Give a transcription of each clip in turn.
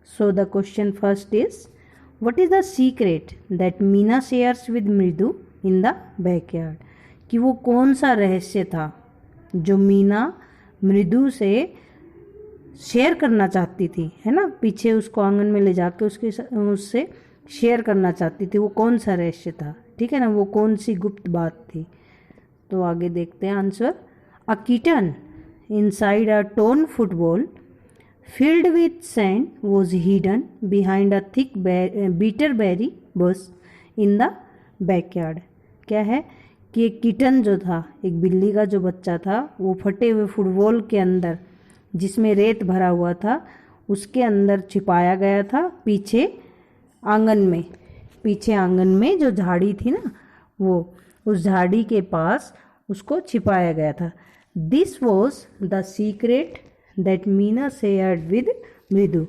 So the question first is, what is the secret that Meena shares with Mridu in the backyard? कि वो कौन सा रहस्य था जो मीना मृदु से शेयर करना चाहती थी, है ना, पीछे उसको आंगन में ले जाके उससे शेयर करना चाहती थी, वो कौन सा रहस्य था, ठीक है ना, वो कौन सी गुप्त बात थी। तो आगे देखते हैं answer. A kitten inside a tone football filled with sand was hidden behind a thick beeterberry bush in the backyard। क्या है कि एक किटन जो था, एक बिल्ली का जो बच्चा था, वो फटे हुए फुटबॉल के अंदर जिसमें रेत भरा हुआ था उसके अंदर छिपाया गया था, पीछे आंगन में जो झाड़ी थी ना, वो उस झाड़ी के पास उसको छिपाया गया था। This was the secret that Meena shared with मृदु।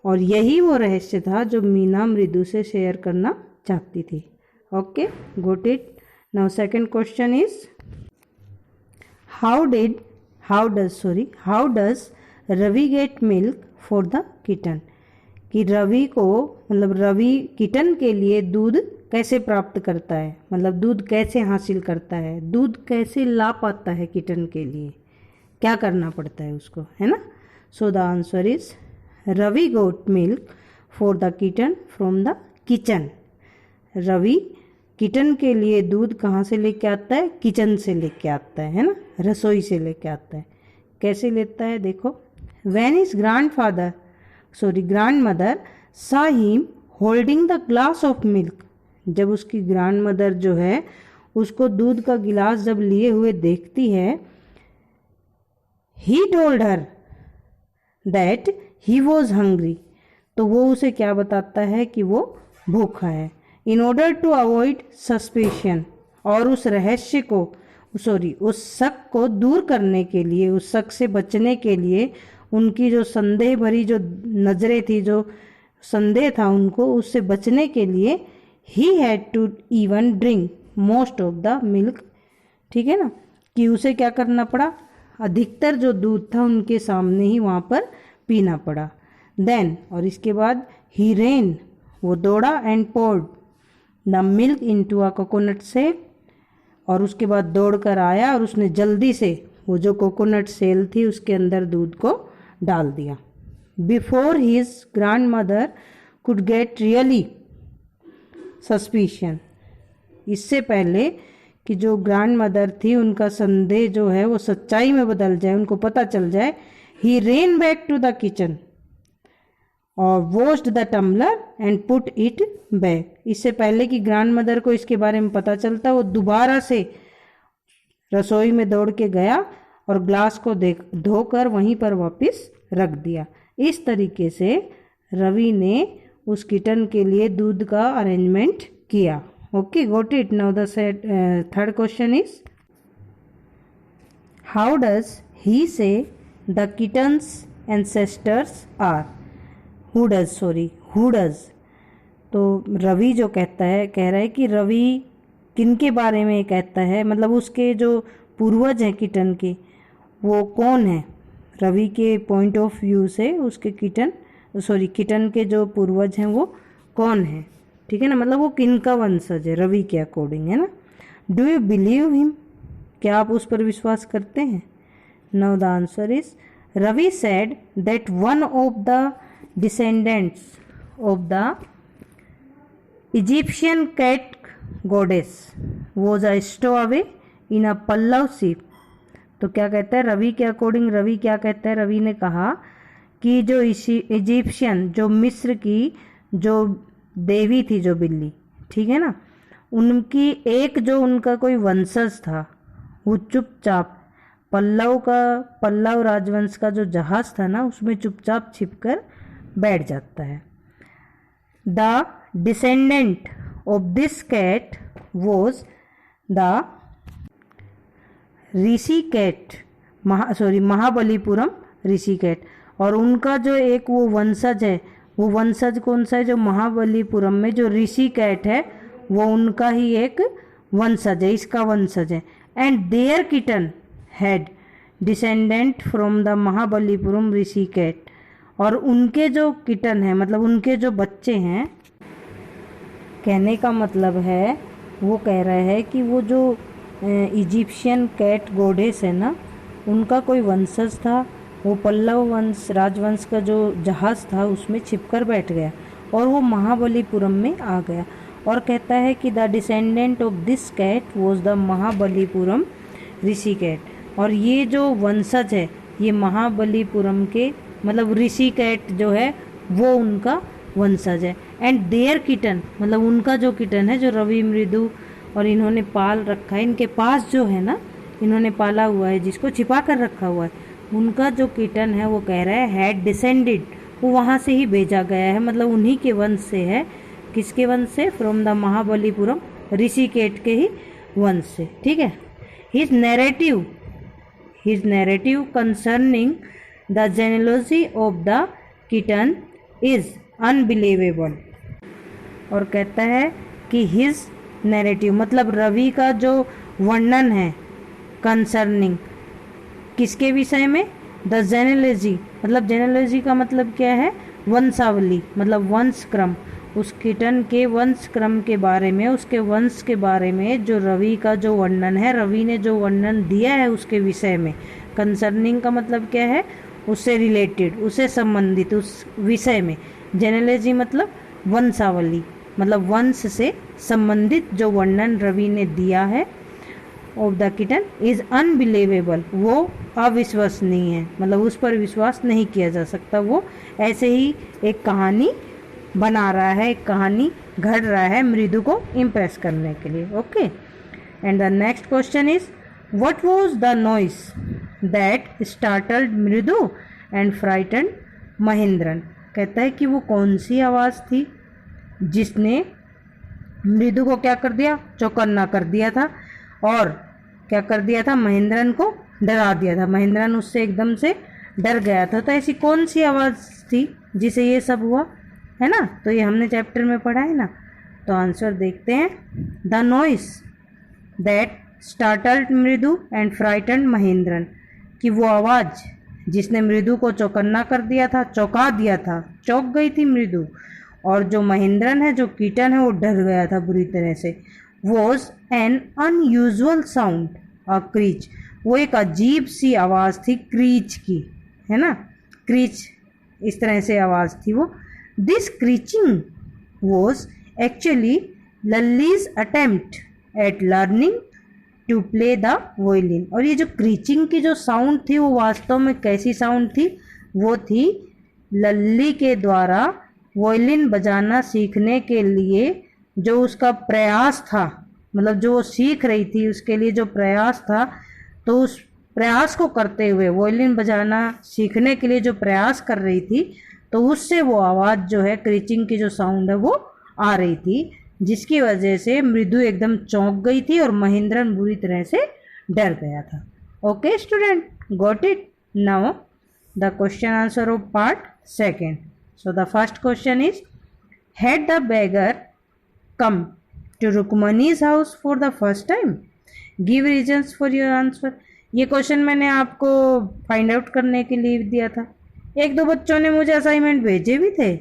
और यही वो रहस्य था जो मीना मृदु से शेयर करना चाहती थी। Okay, got it. Now second question is, how does Ravi get milk for the kitten. कि रवि किटन के लिए दूध कैसे प्राप्त करता है, मतलब दूध कैसे हासिल करता है, दूध कैसे ला पाता है किटन के लिए, क्या करना पड़ता है उसको, है ना। So the answer is, Ravi got milk for the kitten from the kitchen. Ravi kitten के लिए दूध कहाँ से लेके आता है, किचन से लेके आता है ना, रसोई से लेके आता है। कैसे लेता है देखो। When his grandmother saw him holding the glass of milk। जब उसकी ग्रैंडमदर जो है उसको दूध का गिलास जब लिए हुए देखती है, he told her that he was hungry। तो वो उसे क्या बताता है कि वो भूखा है। In order to avoid suspicion, और उस रहस्य को उस शक को दूर करने के लिए, उस शक से बचने के लिए, उनकी जो संदेह भरी जो नजरें थी, जो संदेह था उनको, उससे बचने के लिए he had to even drink most of the milk। ठीक है ना, कि उसे क्या करना पड़ा, अधिकतर जो दूध था उनके सामने ही वहाँ पर पीना पड़ा। देन, और इसके बाद he ran, वो दौड़ा, and poured the milk into a coconut shell, और उसके बाद दौड़ कर आया और उसने जल्दी से वो जो कोकोनट शेल थी उसके अंदर दूध को डाल दिया। Before his grand mother could get really suspicion, इससे पहले कि जो ग्रैंड मदर थी उनका संदेह जो है वो सच्चाई में बदल जाए, उनको पता चल जाए। He ran back to the kitchen और washed the tumbler and put it back. इससे पहले कि ग्रैंड मदर को इसके बारे में पता चलता, वो दोबारा से रसोई में दौड़ के गया और ग्लास को धोकर वहीं पर वापस रख दिया। इस तरीके से रवि ने उस किटन के लिए दूध का अरेंजमेंट किया। Okay, got it. Now the third question is, how does he say the kittens ancestors are. Who does. तो रवि जो कह रहा है कि रवि किनके बारे में कहता है, मतलब उसके जो पूर्वज हैं किटन के, वो कौन है। रवि के पॉइंट ऑफ व्यू से उसके किटन के जो पूर्वज हैं वो कौन है, ठीक है ना, मतलब वो किनका वंशज है रवि के अकॉर्डिंग, है ना। डू यू बिलीव हिम, क्या आप उस पर विश्वास करते हैं। Now the answer is, Ravi said that one of the descendants of the Egyptian cat goddess was a stowaway in a Pallav ship। तो क्या कहता है रवि के अकॉर्डिंग, रवि क्या कहता है, रवि ने कहा कि जो इजिप्शियन, जो मिस्र की जो देवी थी, जो बिल्ली, ठीक है ना, उनकी एक जो उनका कोई वंशज था, वो चुपचाप पल्लव राजवंश का जो जहाज था ना, उसमें चुपचाप छिपकर बैठ जाता है। The descendant of this cat was the Rishi cat, Mahabalipuram Rishi cat. और उनका जो एक वो वंशज है, वो वंशज कौन सा है, जो महाबलीपुरम में जो ऋषि कैट है वो उनका ही एक वंशज है, इसका वंशज है। And their kitten had descendant from the Mahabalipuram Rishi cat. और उनके जो किटन है मतलब उनके जो बच्चे हैं, कहने का मतलब है वो कह रहा है कि वो जो इजिप्शियन कैट गॉडेस है ना, उनका कोई वंशज था, वो पल्लव वंश राजवंश का जो जहाज़ था उसमें छिपकर बैठ गया और वो महाबलीपुरम में आ गया। और कहता है कि the descendant of this cat was the Mahabalipuram Rishi cat. और ये जो वंशज है ये महाबलीपुरम के मतलब ऋषि कैट जो है वो उनका वंशज है। एंड देयर किटन मतलब उनका जो किटन है जो रवि मृदु और इन्होंने पाल रखा है, इनके पास जो है ना इन्होंने पाला हुआ है जिसको छिपा कर रखा हुआ है, उनका जो किटन है वो कह रहा है हैड डिसेंडेड, वो वहाँ से ही भेजा गया है मतलब उन्हीं के वंश से है। किसके वंश से? फ्रॉम द महाबलीपुरम ऋषिकेट के ही वंश से। ठीक है। His narrative concerning the genealogy of the kitten is unbelievable. और कहता है कि हिज नैरेटिव मतलब रवि का जो वर्णन है कंसर्निंग किसके विषय में? द जेनेलॉजी मतलब जेनेलॉजी का मतलब क्या है? वंशावली मतलब वंश क्रम, उस किटन के वंश क्रम के बारे में, उसके वंश के बारे में जो रवि का जो वर्णन है, रवि ने जो वर्णन दिया है उसके विषय में। कंसर्निंग का मतलब क्या है? उससे रिलेटेड, उससे संबंधित, उस विषय में। जेनेलॉजी मतलब वंशावली मतलब वंश से संबंधित जो वर्णन रवि ने दिया है of the kitten is unbelievable, वो अविश्वसनीय है मतलब उस पर विश्वास नहीं किया जा सकता। वो ऐसे ही एक कहानी बना रहा है, एक कहानी घड़ रहा है मृदु को इम्प्रेस करने के लिए। Okay. And the next question is what was the noise that startled मृदु एंड फ्राइटन्ड महेंद्रन। कहता है कि वो कौन सी आवाज़ थी जिसने मृदु को क्या कर दिया? चौकन्ना कर दिया था और क्या कर दिया था? महेंद्रन को डरा दिया था। महेंद्रन उससे एकदम से डर गया था। तो ऐसी कौन सी आवाज़ थी जिसे ये सब हुआ, है ना? तो ये हमने चैप्टर में पढ़ा है ना। तो आंसर देखते हैं। द नॉइस दैट स्टार्टल्ड मृदु एंड फ्राइटन्ड महेंद्रन, कि वो आवाज़ जिसने मृदु को चौकन्ना कर दिया था, चौंका दिया था, चौंक गई थी मृदु, और जो महेंद्रन है जो कीटन है वो डर गया था बुरी तरह से। Was an unusual sound a crèche, वो एक अजीब सी आवाज़ थी क्रीच की, है ना? क्रीच इस तरह से आवाज़ थी वो। This creaking was actually Lalli's attempt at learning to play the violin. और ये जो क्रीचिंग की जो साउंड थी वो वास्तव में कैसी साउंड थी? वो थी लल्ली के द्वारा वोयलिन बजाना सीखने के लिए जो उसका प्रयास था, मतलब जो वो सीख रही थी उसके लिए जो प्रयास था, तो उस प्रयास को करते हुए वोयलिन बजाना सीखने के लिए जो प्रयास कर रही थी, तो उससे वो आवाज़ जो है क्रीचिंग की जो साउंड है वो आ रही थी, जिसकी वजह से मृदु एकदम चौंक गई थी और महेंद्रन बुरी तरह से डर गया था। Okay student, got it? Now the question answer of part second. So the first question is, had the beggar come to Rukmini's house for the first time? Give reasons for your answer. ये question मैंने आपको find out करने के लिए दिया था। एक दो बच्चों ने मुझे असाइनमेंट भेजे भी थे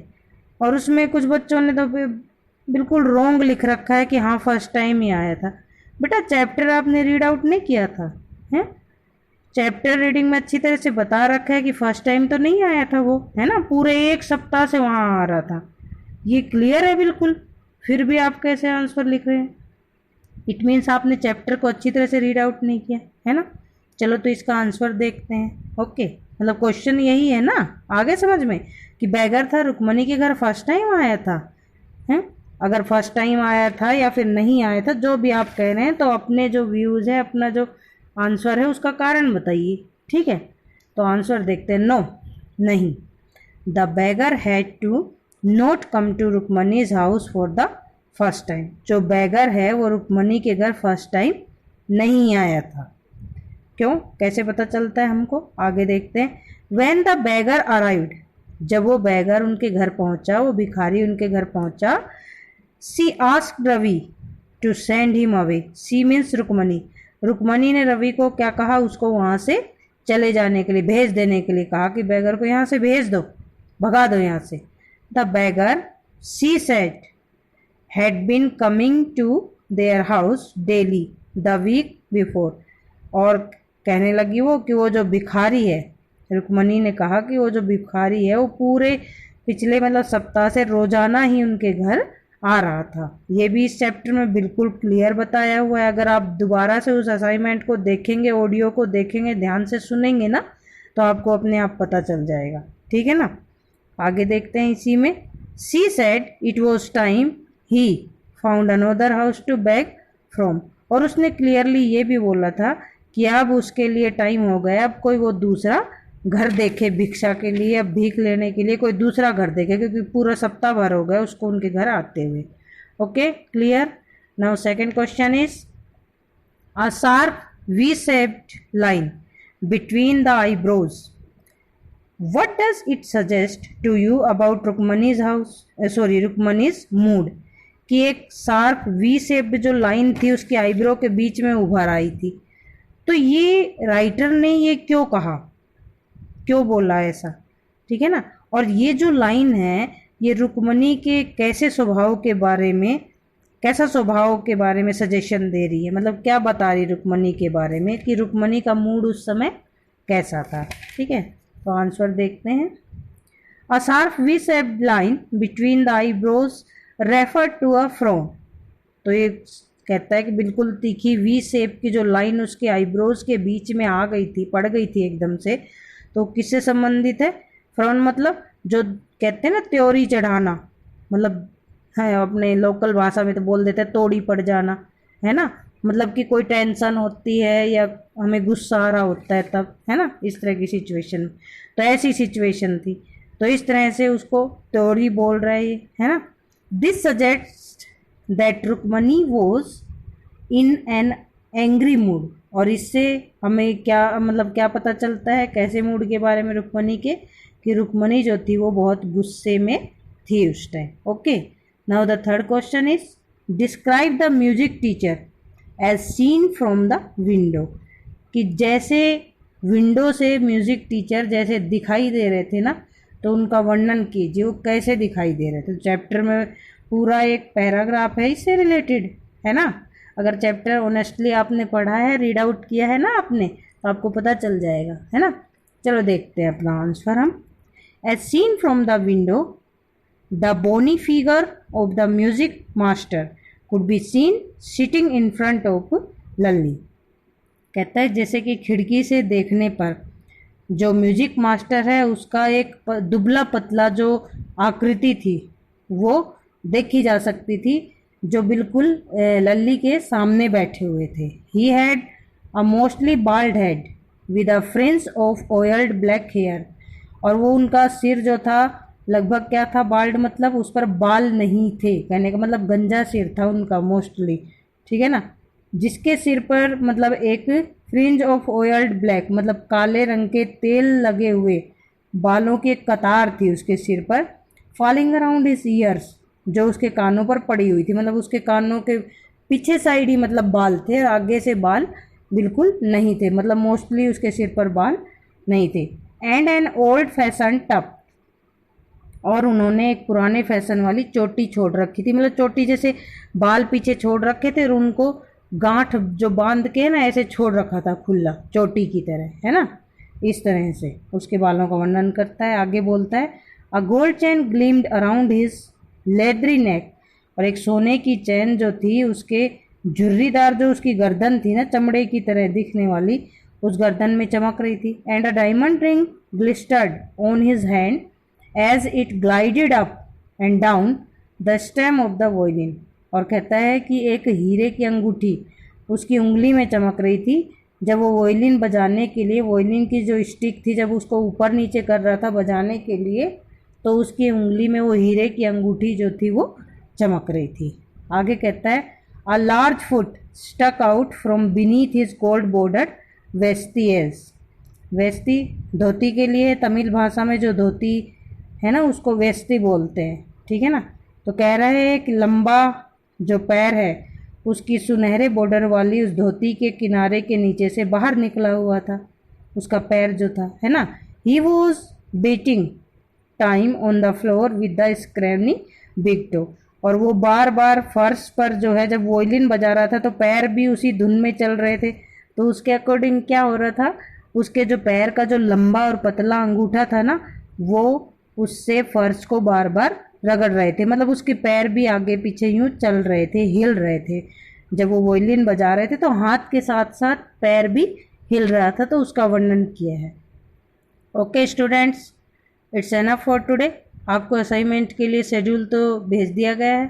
और उसमें कुछ बच्चों ने तो बिल्कुल रॉन्ग लिख रखा है कि हाँ फर्स्ट टाइम ही आया था। बेटा चैप्टर आपने रीड आउट नहीं किया था, हैं? चैप्टर रीडिंग में अच्छी तरह से बता रखा है कि फर्स्ट टाइम तो नहीं आया था वो, है ना? पूरे एक सप्ताह से वहाँ आ रहा था, ये क्लियर है बिल्कुल। फिर भी आप कैसे आंसर लिख रहे हैं? इट मीन्स आपने चैप्टर को अच्छी तरह से रीड आउट नहीं किया, है ना? चलो तो इसका आंसर देखते हैं। ओके, मतलब क्वेश्चन यही है ना, आगे समझ में, कि बैगर था रुक्मणी के घर फर्स्ट टाइम आया था, हैं? अगर फर्स्ट टाइम आया था या फिर नहीं आया था, जो भी आप कह रहे हैं, तो अपने जो व्यूज़ है, अपना जो आंसर है उसका कारण बताइए, ठीक है? तो आंसर देखते हैं। नो, नहीं, the beggar had to not come to Rukmini's house for the first time. जो बैगर है वो रुक्मणी के घर फर्स्ट टाइम नहीं आया था। क्यों? कैसे पता चलता है हमको? आगे देखते हैं। व्हेन द बैगर अराइव्ड, जब वो बैगर उनके घर पहुंचा, वो भिखारी उनके घर पहुंचा, she asked Ravi to send him away. She means Rukmini. Rukmini ने रवि को क्या कहा? उसको वहाँ से चले जाने के लिए, भेज देने के लिए कहा कि बैगर को यहाँ से भेज दो, भगा दो यहाँ से। The beggar, she said, had been coming to their house daily the week before। और कहने लगी वो कि वो जो भिखारी है, रुक्मणी ने कहा कि वो जो भिखारी है वो पूरे पिछले मतलब सप्ताह से रोजाना ही उनके घर आ रहा था। ये भी इस चैप्टर में बिल्कुल क्लियर बताया हुआ है। अगर आप दोबारा से उस असाइनमेंट को देखेंगे, ऑडियो को देखेंगे, ध्यान से सुनेंगे ना, तो आपको अपने आप पता चल जाएगा। ठीक है ना, आगे देखते हैं इसी में। She said it was time he found another house to beg from. और उसने क्लियरली ये भी बोला था कि अब उसके लिए टाइम हो गया, अब कोई वो दूसरा घर देखे भिक्षा के लिए, अब भीख लेने के लिए कोई दूसरा घर देखे, क्योंकि पूरा सप्ताह भर हो गया उसको उनके घर आते हुए। Okay, clear. Now second question is a sharp V shaped line between the eyebrows, what does it suggest to you about Rukmini's house, Rukmini's mood. कि एक शार्प वी शेप जो लाइन थी उसकी आईब्रो के बीच में उभर आई थी, तो ये राइटर ने ये क्यों कहा, क्यों बोला ऐसा, ठीक है ना। और ये जो लाइन है ये रुक्मणी के कैसे स्वभाव के बारे में, कैसा स्वभाव के बारे में सजेशन दे रही है, मतलब क्या बता रही रुक्मणी के बारे में कि रुक्मणी का मूड उस समय कैसा था। ठीक है, तो आंसर देखते हैं। A sharp V shaped line between the eyebrows refer to a frown. तो ये कहता है कि बिल्कुल तीखी वी शेप की जो लाइन उसके आईब्रोज के बीच में आ गई थी, पड़ गई थी एकदम से, तो किससे संबंधित है। फ्रॉन मतलब जो कहते हैं ना त्योरी चढ़ाना, मतलब है अपने लोकल भाषा में तो बोल देते हैं तोड़ी पड़ जाना, है ना, मतलब कि कोई टेंशन होती है या हमें गुस्सा आ रहा होता है तब, है ना, इस तरह की सिचुएशन। तो ऐसी सिचुएशन थी, तो इस तरह से उसको त्योरी बोल रहे है ना। This suggest that Rukmani was in an angry mood. और इससे हमें क्या मतलब क्या पता चलता है, कैसे मूड के बारे में रुक्मणी के, कि रुक्मणी जो थी वो बहुत गुस्से में थी उस time. Okay, now the third question is describe the music teacher as seen from the window. कि जैसे विंडो से म्यूजिक टीचर जैसे दिखाई दे रहे थे ना, तो उनका वर्णन कीजिए, वो कैसे दिखाई दे रहे थे। तो चैप्टर में पूरा एक पैराग्राफ है इससे रिलेटेड, है ना। अगर चैप्टर ऑनेस्टली आपने पढ़ा है, रीड आउट किया है ना आपने, तो आपको पता चल जाएगा, है ना। चलो देखते हैं अपना आंसर हम। As seen from the window the bony figure of the music master could be seen sitting in front of Lalli. कहता है जैसे कि खिड़की से देखने पर जो म्यूजिक मास्टर है उसका एक दुबला पतला जो आकृति थी वो देखी जा सकती थी, जो बिल्कुल लल्ली के सामने बैठे हुए थे। He had a mostly bald head with a fringe of oiled black hair. और वो उनका सिर जो था लगभग क्या था, बाल्ड मतलब उस पर बाल नहीं थे, कहने का मतलब गंजा सिर था उनका मोस्टली, ठीक है ना। जिसके सिर पर मतलब एक फ्रिंज ऑफ ऑयल्ड ब्लैक मतलब काले रंग के तेल लगे हुए बालों की एक कतार थी उसके सिर पर, फॉलिंग अराउंड हिज ईयर्स, जो उसके कानों पर पड़ी हुई थी, मतलब उसके कानों के पीछे साइड ही मतलब बाल थे, आगे से बाल बिल्कुल नहीं थे, मतलब मोस्टली उसके सिर पर बाल नहीं थे। एंड एन ओल्ड फैशन टप, और उन्होंने एक पुराने फैशन वाली चोटी छोड़ रखी थी, मतलब चोटी जैसे बाल पीछे छोड़ रखे थे और उनको गांठ जो बांध के ना ऐसे छोड़ रखा था खुला चोटी की तरह, है ना। इस तरह से उसके बालों का वर्णन करता है। आगे बोलता है a gold chain gleamed around his leathery neck, और एक सोने की चैन जो थी उसके झुर्रीदार जो उसकी गर्दन थी ना चमड़े की तरह दिखने वाली, उस गर्दन में चमक रही थी। And a diamond ring glistered on his hand as it glided up and down the stem of the violin. और कहता है कि एक हीरे की अंगूठी उसकी उंगली में चमक रही थी जब वो वॉयलिन बजाने के लिए, वॉयलिन की जो स्टिक थी जब उसको ऊपर नीचे कर रहा था बजाने के लिए, तो उसकी उंगली में वो हीरे की अंगूठी जो थी वो चमक रही थी। आगे कहता है a large foot stuck out from beneath his gold border वेस्टीएज। वेस्टी धोती के लिए तमिल भाषा में जो धोती है ना उसको वेस्टी बोलते हैं, ठीक है ना। तो कह रहे हैं कि लंबा जो पैर है उसकी सुनहरे बॉर्डर वाली उस धोती के किनारे के नीचे से बाहर निकला हुआ था उसका पैर जो था, है ना। He was beating time on the floor with the scrawny big toe. और वो बार बार फर्श पर जो है जब वोयलिन बजा रहा था तो पैर भी उसी धुन में चल रहे थे। तो उसके अकॉर्डिंग क्या हो रहा था, उसके जो पैर का जो लंबा और पतला अंगूठा था ना, वो उससे फर्श को बार बार रगड़ रहे थे, मतलब उसके पैर भी आगे पीछे यूं चल रहे थे, हिल रहे थे। जब वो वोयलिन बजा रहे थे तो हाथ के साथ साथ पैर भी हिल रहा था, तो उसका वर्णन किया है। Okay students, it's enough for today. आपको असाइनमेंट के लिए शेड्यूल तो भेज दिया गया है,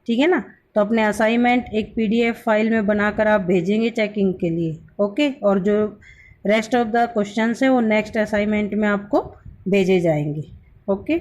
ठीक है ना। तो अपने असाइनमेंट एक पीडीएफ फाइल में बनाकर आप भेजेंगे चेकिंग के लिए। ओके, और जो रेस्ट ऑफ द क्वेश्चंस है वो नेक्स्ट असाइनमेंट में आपको भेजे जाएंगे। ओके।